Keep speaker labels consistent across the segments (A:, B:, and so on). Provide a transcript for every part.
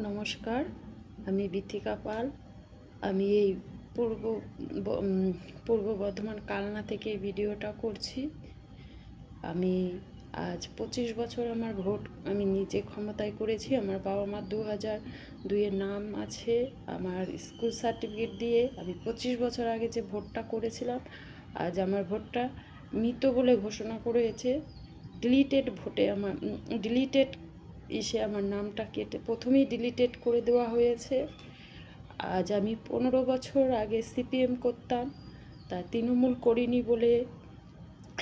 A: নমস্কার, আমি বিথিকা পাল। আমি এই পূর্ব পূর্ব বর্ধমান কালনা থেকে এই ভিডিওটা করছি। আমি আজ 25 বছর আমার ভোট আমি নিজে ক্ষমতায় করেছি। আমার বাবা মার 2002-এর নাম আছে আমার স্কুল সার্টিফিকেট দিয়ে। আমি 25 বছর আগে যে ভোটটা করেছিলাম, আজ আমার ভোটটা মৃত বলে ঘোষণা করেছে। ডিলিটেড ভোটে আমার ডিলিটেড আমার নামটা কেটে প্রথমেই ডিলিটেড করে দেওয়া হয়েছে। আজ আমি 15 বছর আগে সিপিএম করতাম, তা তৃণমূল করিনি বলে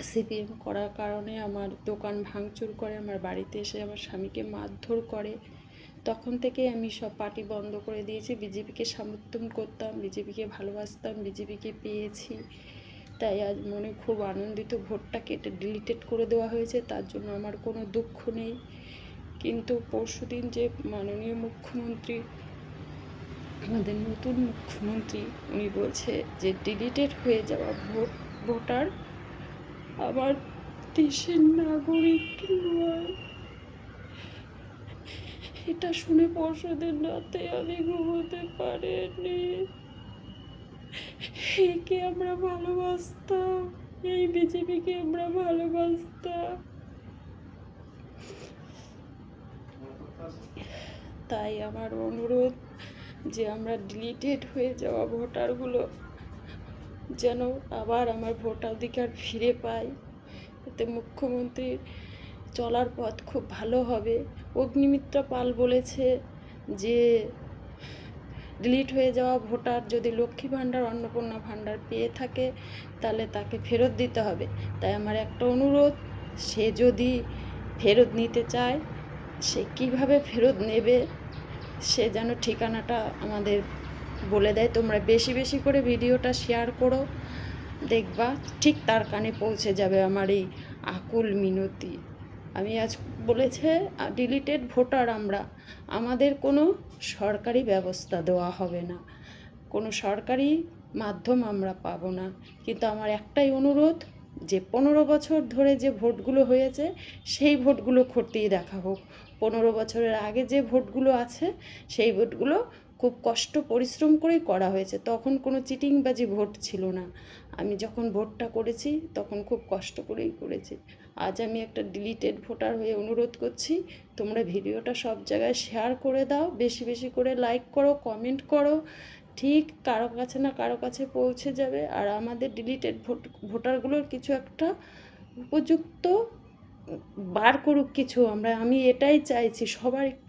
A: সিপিএম করার কারণে আমার দোকান ভাঙচুর করে, আমার বাড়িতে এসে আমার স্বামীকে মারধর করে। তখন থেকে আমি সব পার্টি বন্ধ করে দিয়েছি। বিজেপিকে সমর্থন করতাম, বিজেপিকে ভালোবাসতাম, বিজেপিকে পেয়েছি, তাই আজ মনে খুব আনন্দিত। ভোটটা কেটে ডিলিটেড করে দেওয়া হয়েছে, তার জন্য আমার কোনো দুঃখ নেই। কিন্তু পরশুদিন যে মাননীয় মুখ্যমন্ত্রী, আমাদের নতুন মুখ্যমন্ত্রী, উনি বলছে যে ডিলিটেড হয়ে যাওয়া ভোটার আমার দেশের নাগরিক নয়। এটা শুনে পরশুদিন রাতে আমি ঘুমোতে পারিনি। একে আমরা ভালোবাসতাম, এই বিজেপিকে আমরা ভালোবাসতাম। তাই আমার অনুরোধ যে আমরা ডিলিটেড হয়ে যাওয়া ভোটারগুলো যেন আবার আমার ভোটাধিকার ফিরে পাই। এতে মুখ্যমন্ত্রীর চলার পথ খুব ভালো হবে। অগ্নিমিত্রা পাল বলেছে যে ডিলিট হয়ে যাওয়া ভোটার যদি লক্ষ্মী ভাণ্ডার, অন্নপূর্ণা ভাণ্ডার পেয়ে থাকে তাহলে তাকে ফেরত দিতে হবে। তাই আমার একটা অনুরোধ, সে যদি ফেরত নিতে চায়, সে কিভাবে ফেরত নেবে সে যেন ঠিকানাটা আমাদের বলে দেয়। তোমরা বেশি বেশি করে ভিডিওটা শেয়ার করো, দেখবা ঠিক তার কানে পৌঁছে যাবে আমার এই আকুল মিনতি। আমি আজ বলেছে ডিলিটেড ভোটার আমরা, আমাদের কোনো সরকারি ব্যবস্থা দেওয়া হবে না, কোনো সরকারি মাধ্যম আমরা পাবো না। কিন্তু আমার একটাই অনুরোধ যে 15 বছর ধরে যে ভোটগুলো হয়েছে সেই ভোটগুলো খতিয়ে দেখা হোক। 15 বছরের আগে যে ভোটগুলো আছে সেই ভোটগুলো খুব কষ্ট পরিশ্রম করেই করা হয়েছে, তখন কোনো চিটিংবাজি ভোট ছিল না। আমি যখন ভোটটা করেছি তখন খুব কষ্ট করেই করেছি। আজ আমি একটা ডিলিটেড ভোটার হয়ে অনুরোধ করছি, তোমরা ভিডিওটা সব জায়গায় শেয়ার করে দাও, বেশি বেশি করে লাইক করো, কমেন্ট করো, ঠিক কারো কাছে না কারো কাছে পৌঁছে যাবে। আর আমাদের ডিলিটেড ভোটারগুলোর কিছু একটা উপযুক্ত বার করুক কিছু। আমি এটাই চাইছি, সবার একটু